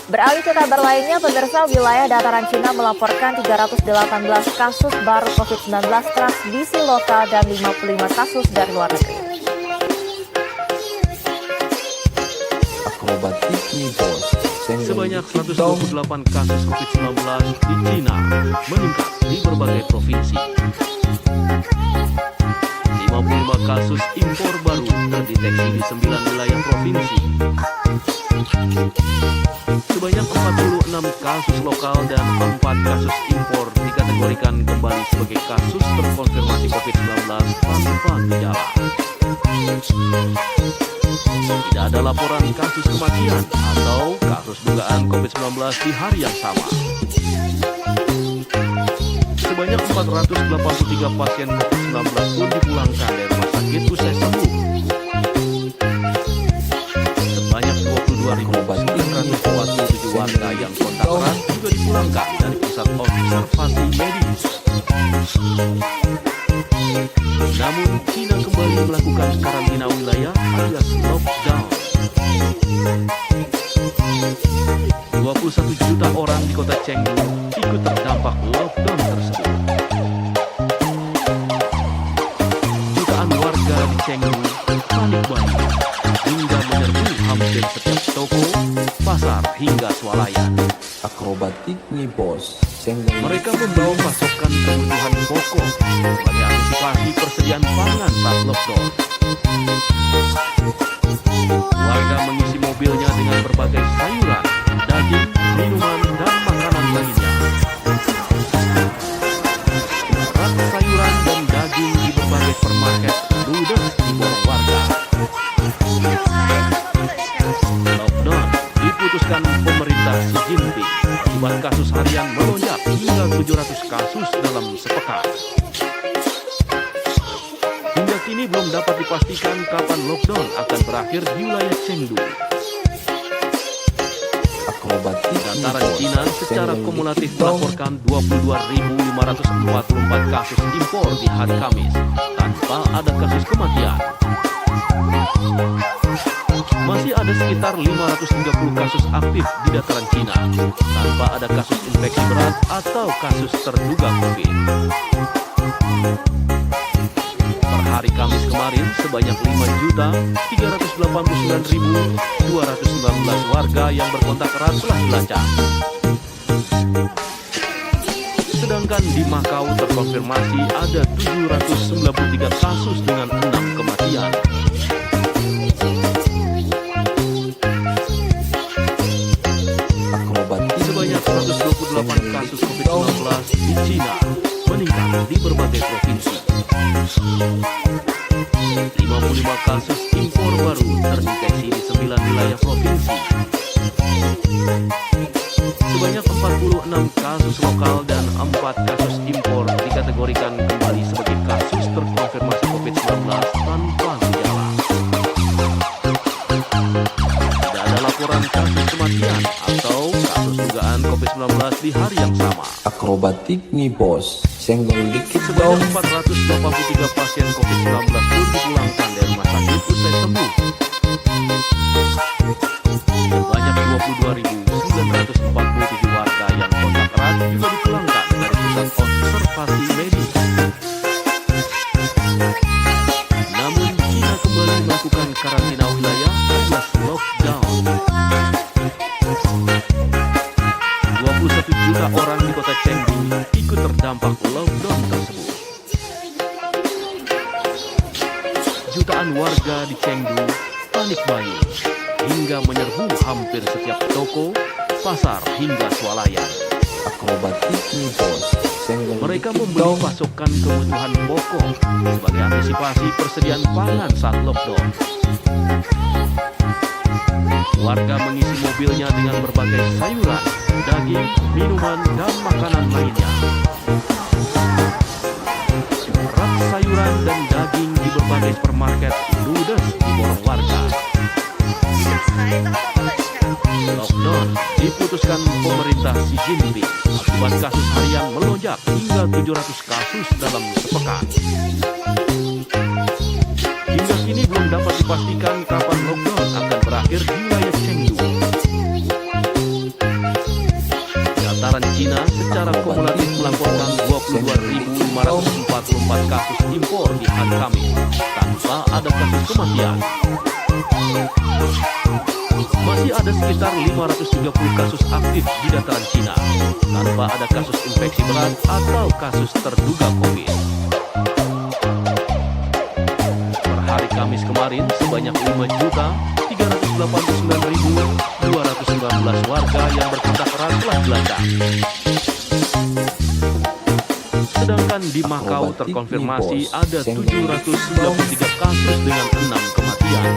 Beralih ke kabar lainnya, pemirsa, wilayah dataran Cina melaporkan 318 kasus baru COVID-19 transmisi lokal dan 55 kasus dari luar negeri. Akrobatik nih bos. Sebanyak 128 kasus COVID-19 di Cina meningkat di berbagai provinsi. 55 kasus impor baru terdeteksi di 9 wilayah provinsi. Sebanyak 46 kasus lokal dan 4 kasus impor dikategorikan kembali sebagai kasus terkonfirmasi COVID-19 tanpa gejala. Tidak ada laporan kasus kematian atau kasus dugaan COVID-19 di hari yang sama. Sebanyak 483 pasien COVID-19 pun dipulangkan dari rumah sakit usai sembuh. Sebanyak 22.947 warga yang kontak erat juga dipulangkan dari pusat observasi medis. Namun, China kembali melakukan karantina wilayah alias lockdown. 21 juta orang di kota Chengdu ikut terdampak lockdown tersebut. Jutaan warga di Chengdu panik buying hingga menyerbu hampir setiap toko, pasar hingga swalayan. Akrobatik nih bos. Mereka membawa pasokan kebutuhan pokok sebagai antisipasi persediaan pangan saat lockdown. Warga mengisi mobilnya dengan berbagai sayuran, daging, minuman, dan makanan lainnya. Rak sayuran dan daging di berbagai supermarket ludes diborong warga. Lockdown diputuskan pemerintah Xi Jinping akibat kasus harian melonjak hingga 700 kasus dalam sepekan. Hingga kini belum dapat dipastikan kapan lockdown akan berakhir di wilayah Chengdu. Dataran Cina secara kumulatif melaporkan 22.544 kasus impor di hari Kamis tanpa ada kasus kematian. Masih ada sekitar 530 kasus aktif di dataran Cina tanpa ada kasus infeksi berat atau kasus terduga COVID. Per hari Kamis kemarin, sebanyak 5.389.219 warga yang berkontak erat telah dilacak. Sedangkan di Makau terkonfirmasi ada 793 kasus dengan 6 kematian. Sebanyak 128 kasus COVID-19 di Cina meningkat di berbagai provinsi. 55 kasus impor baru terdeteksi di 9 wilayah provinsi. Sebanyak 46 kasus lokal dan 4 kasus impor dikategorikan kembali sebagai kasus terkonfirmasi COVID-19 tanpa gejala. Tidak ada laporan kasus kematian atau kasus dugaan COVID-19 di hari yang sama. Akrobatik nih bos. Senggol dikit Sebanyak dong. 483 pasien COVID-19 pun dipulangkan dari rumah sakit usai sembuh. Sebanyak 22.947 warga yang kontak erat juga dipulangkan dari pusat observasi medis. Namun, China kembali melakukan karantina wilayah alias lockdown. 21 juta orang di kota Chengdu ikut terdampak lockdown tersebut. Jutaan warga di Chengdu panik buying hingga menyerbu hampir setiap toko, pasar hingga swalayan. Akrobatik nih bos. Mereka membeli pasokan kebutuhan pokok sebagai antisipasi persediaan pangan saat lockdown. Warga mengisi mobilnya dengan berbagai sayuran, daging, minuman, dan makanan lainnya. Rak sayuran dan daging di berbagai supermarket ludes diborong warga. Lockdown diputuskan pemerintah Xi Jinping akibat kasus harian melonjak hingga 700 kasus dalam sepekan. Hingga kini belum dapat dipastikan kapan lockdown akan berakhir di wilayah Chengdu. dataran Cina secara kumulatif melaporkan 22.544 kasus impor di hari Kamis tanpa ada kasus kematian. Masih ada sekitar 530 kasus aktif di dataran Cina tanpa ada kasus infeksi berat atau kasus terduga COVID. Per hari Kamis kemarin, sebanyak 5.389.219 warga yang berkontak erat telah dilacak. Sedangkan di Makau terkonfirmasi ada 793 kasus dengan 6 kematian.